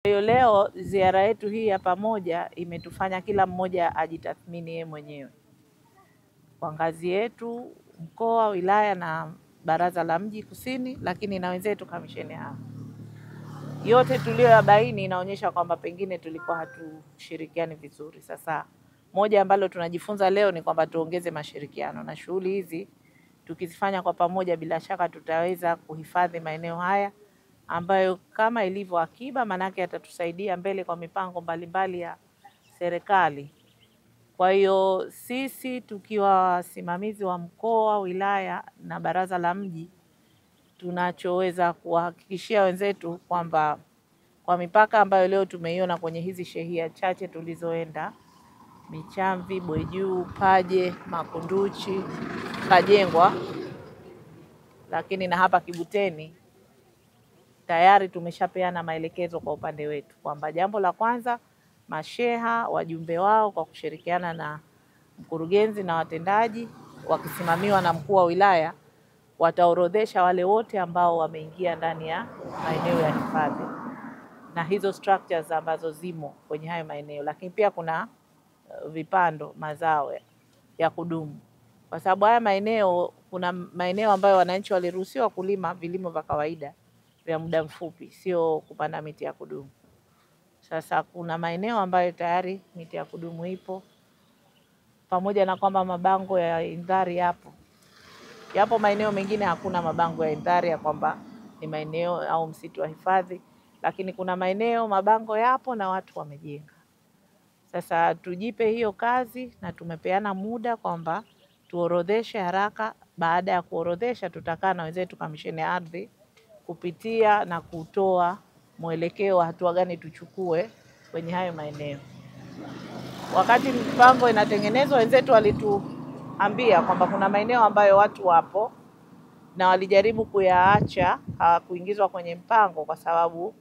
Leo ziara yetu hii ya pamoja imetufanya kila mmoja ajitathmini yeye mwenyewe kwa ngazi yetu, mkoa, wilaya na baraza la mji kusini, lakini na wenzetu kamisheni hapa. Yote tuliyoyabaini inaonyesha kwamba pengine tulikuwa hatushirikiani vizuri. Sasa moja ambalo tunajifunza leo ni kwamba tuongeze mashirikiano, na shughuli hizi tukizifanya kwa pamoja, bila shaka tutaweza kuhifadhi maeneo haya ambayo kama ilivyo akiba, manake yatatusaidia mbele kwa mipango mbalimbali ya serikali. Kwa hiyo sisi tukiwa wasimamizi wa mkoa, wilaya na baraza la mji, tunachoweza kuhakikishia wenzetu kwamba kwa mipaka ambayo leo tumeiona kwenye hizi shehia chache tulizoenda, Michamvi, Bwejuu, Paje, Makunduchi, Kajengwa, lakini na hapa Kibuteni, tayari tumeshapeana maelekezo kwa upande wetu kwamba jambo la kwanza, masheha wajumbe wao kwa kushirikiana na mkurugenzi na watendaji wakisimamiwa na mkuu wa wilaya wataorodhesha wale wote ambao wameingia ndani ya maeneo ya hifadhi na hizo structures ambazo zimo kwenye hayo maeneo. Lakini pia kuna vipando mazao ya kudumu, kwa sababu haya maeneo, kuna maeneo ambayo wananchi waliruhusiwa kulima vilimo vya kawaida vya muda mfupi, sio kupanda miti ya kudumu. Sasa kuna maeneo ambayo tayari miti ya kudumu ipo, pamoja na kwamba mabango ya indhari yapo maeneo mengine hakuna mabango ya indhari ya kwamba ni maeneo au msitu wa hifadhi, lakini kuna maeneo mabango yapo na watu wamejenga. Sasa tujipe hiyo kazi, na tumepeana muda kwamba tuorodheshe haraka. Baada ya kuorodhesha, tutakaa na wenzetu kamisheni ya ardhi kupitia na kutoa mwelekeo wa hatua gani tuchukue kwenye hayo maeneo. Wakati mpango inatengenezwa, wenzetu walituambia kwamba kuna maeneo ambayo watu wapo na walijaribu kuyaacha kuingizwa kwenye mpango, kwa sababu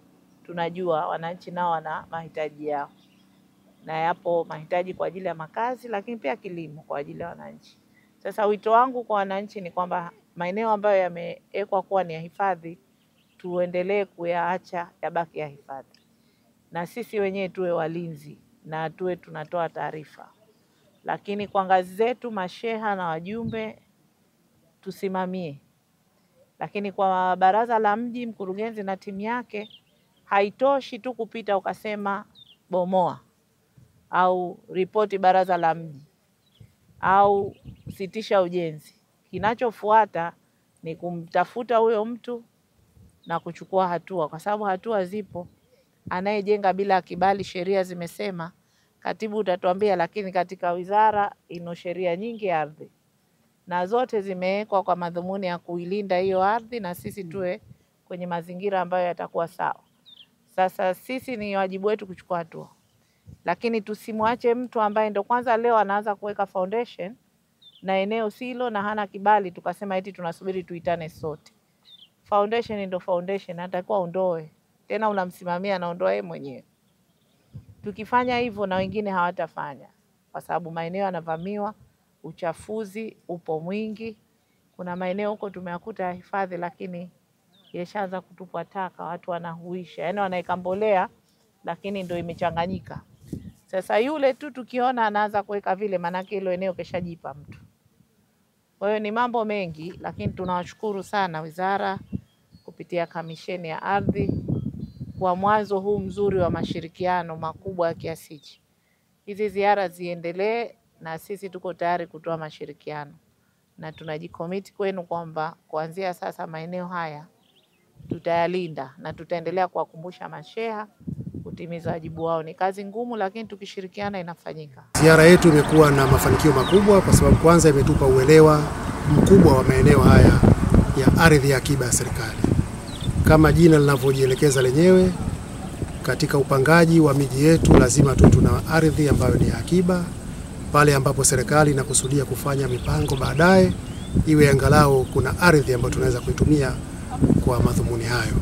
tunajua wananchi nao wana mahitaji yao, na yapo mahitaji kwa ajili ya makazi, lakini pia kilimo kwa ajili ya wananchi. Sasa wito wangu kwa wananchi ni kwamba maeneo ambayo yamewekwa kuwa ni ya hifadhi tuendelee kuyaacha yabaki ya hifadhi, na sisi wenyewe tuwe walinzi na tuwe tunatoa taarifa. Lakini kwa ngazi zetu, masheha na wajumbe tusimamie. Lakini kwa baraza la mji, mkurugenzi na timu yake, haitoshi tu kupita ukasema bomoa au ripoti baraza la mji au sitisha ujenzi. Kinachofuata ni kumtafuta huyo mtu na kuchukua hatua, kwa sababu hatua zipo. Anayejenga bila kibali, sheria zimesema, katibu utatuambia, lakini katika wizara ino sheria nyingi ya ardhi, na zote zimewekwa kwa madhumuni ya kuilinda hiyo ardhi na sisi tuwe kwenye mazingira ambayo yatakuwa sawa. Sasa sisi ni wajibu wetu kuchukua hatua, lakini tusimwache mtu ambaye ndo kwanza leo anaanza kuweka foundation na eneo silo na hana kibali tukasema eti tunasubiri tuitane sote. Foundation ndo foundation, atakuwa ondoe. Tena unamsimamia anaondoa yeye mwenyewe. Tukifanya hivyo na wengine hawatafanya, kwa sababu maeneo yanavamiwa, uchafuzi upo mwingi. Kuna maeneo huko tumeyakuta ya hifadhi, lakini yeshaanza kutupwa taka, watu wanahuisha, yani wanaeka mbolea lakini ndo imechanganyika. Sasa yule tu tukiona anaanza kuweka vile, manake hilo eneo keshajipa mtu. Kwa hiyo ni mambo mengi, lakini tunawashukuru sana wizara kupitia kamisheni ya ardhi kwa mwanzo huu mzuri wa mashirikiano makubwa ya kiasi hichi. Hizi ziara ziendelee, na sisi tuko tayari kutoa mashirikiano, na tunajikomiti kwenu kwamba kuanzia sasa maeneo haya tutayalinda na tutaendelea kuwakumbusha masheha kutimiza wajibu wao. Ni kazi ngumu, lakini tukishirikiana inafanyika. Ziara yetu imekuwa na mafanikio makubwa, kwa sababu kwanza imetupa uelewa mkubwa wa maeneo haya ya ardhi ya akiba ya serikali. Kama jina linavyojielekeza lenyewe, katika upangaji wa miji yetu lazima tu tuna ardhi ambayo ni ya akiba, pale ambapo serikali inakusudia kufanya mipango baadaye, iwe angalau kuna ardhi ambayo tunaweza kuitumia kwa madhumuni hayo.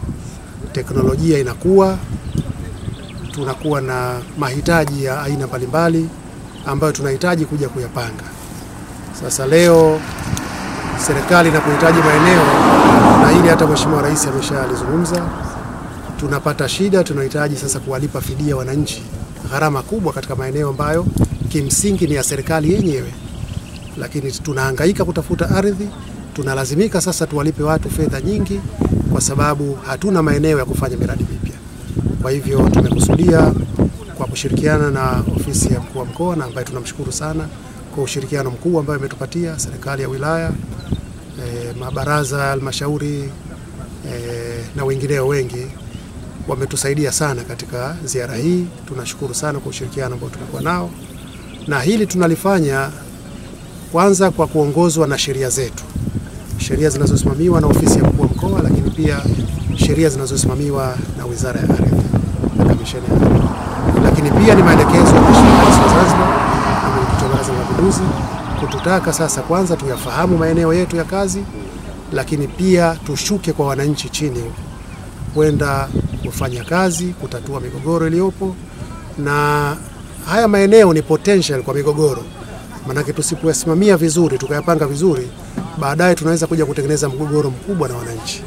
Teknolojia inakuwa, tunakuwa na mahitaji ya aina mbalimbali ambayo tunahitaji kuja kuyapanga. Sasa leo serikali inapohitaji maeneo, na hili hata Mheshimiwa Rais ameshalizungumza, tunapata shida, tunahitaji sasa kuwalipa fidia wananchi gharama kubwa katika maeneo ambayo kimsingi ni ya serikali yenyewe, lakini tunahangaika kutafuta ardhi, tunalazimika sasa tuwalipe watu fedha nyingi kwa sababu hatuna maeneo ya kufanya miradi mipya. Kwa hivyo tumekusudia kwa kushirikiana na ofisi ya mkuu wa mkoa, na ambaye tunamshukuru sana kwa ushirikiano mkubwa ambao imetupatia serikali ya wilaya, mabaraza ya halmashauri na wengineo wengi wametusaidia sana katika ziara hii. Tunashukuru sana kwa ushirikiano ambao tumekuwa nao, na hili tunalifanya kwanza kwa kuongozwa na sheria zetu, sheria zinazosimamiwa na ofisi ya mkuu wa mkoa, lakini pia sheria zinazosimamiwa na Wizara ya Ardhi na Kamisheni ya Ardhi, lakini pia ni maelekezo ya Mheshimiwa Rais wa Zanzibar na Mwenyekiti wa Baraza la Mapinduzi kututaka sasa kwanza tuyafahamu maeneo yetu ya kazi, lakini pia tushuke kwa wananchi chini kwenda kufanya kazi, kutatua migogoro iliyopo, na haya maeneo ni potential kwa migogoro. Manake tusipoyasimamia vizuri, tukayapanga vizuri, baadaye tunaweza kuja kutengeneza mgogoro mkubwa na wananchi.